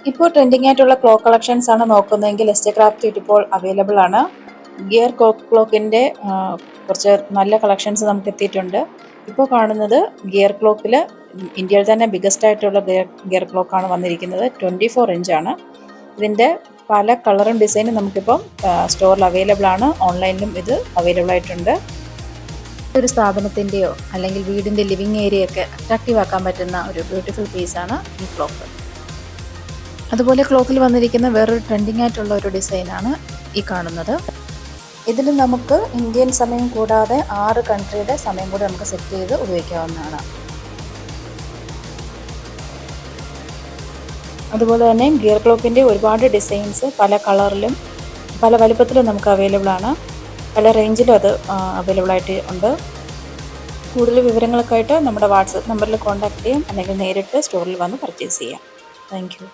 ഇപ്പോൾ ട്രെൻഡിങ് ആയിട്ടുള്ള clock collections ആണ് നോക്കുന്നതെങ്കിൽ എസ് ക്രാഫ്റ്റ് ഇപ്പോൾ അവൈലബിൾ ആണ്. ഗിയർ ക്ലോക്കിൻ്റെ കുറച്ച് നല്ല കളക്ഷൻസ് നമുക്ക് എത്തിയിട്ടുണ്ട്. ഇപ്പോൾ കാണുന്നത് ഗിയർ ക്ലോക്കിൽ ഇന്ത്യയിൽ തന്നെ ബിഗസ്റ്റ് ആയിട്ടുള്ള ഗിയർ ക്ലോക്കാണ് വന്നിരിക്കുന്നത്. 24 ഇഞ്ചാണ്. ഇതിൻ്റെ പല കളറും ഡിസൈനും നമുക്കിപ്പം സ്റ്റോറിൽ അവൈലബിൾ ആണ്. ഓൺലൈനിലും ഇത് അവൈലബിൾ ആയിട്ടുണ്ട്. ഒരു സ്ഥാപനത്തിൻ്റെയോ അല്ലെങ്കിൽ വീടിൻ്റെ ലിവിങ് ഏരിയയൊക്കെ അട്രാക്റ്റീവ് ആക്കാൻ പറ്റുന്ന ഒരു ബ്യൂട്ടിഫുൾ പീസാണ് ഈ ക്ലോക്ക്. അതുപോലെ ക്ലോക്കിൽ വന്നിരിക്കുന്ന വേറൊരു ട്രെൻഡിങ് ആയിട്ടുള്ള ഒരു ഡിസൈനാണ് ഈ കാണുന്നത്. ഇതിൽ നമുക്ക് ഇന്ത്യൻ സമയം കൂടാതെ 6 കൺട്രിയുടെ സമയം കൂടി നമുക്ക് സെറ്റ് ചെയ്ത് ഉപയോഗിക്കാവുന്നതാണ്. അതുപോലെ തന്നെ ഗിയർ ക്ലോക്കിൻ്റെ ഒരുപാട് ഡിസൈൻസ് പല കളറിലും പല വലുപ്പത്തിലും നമുക്ക് അവൈലബിൾ ആണ്. പല റേഞ്ചിലും അത് അവൈലബിൾ ആയിട്ട് ഉണ്ട്. കൂടുതൽ വിവരങ്ങൾക്കായിട്ട് നമ്മുടെ വാട്സപ്പ് നമ്പറിൽ കോൺടാക്ട് ചെയ്യാം, അല്ലെങ്കിൽ നേരിട്ട് സ്റ്റോറിൽ വന്ന് പർച്ചേസ് ചെയ്യാം. Thank you.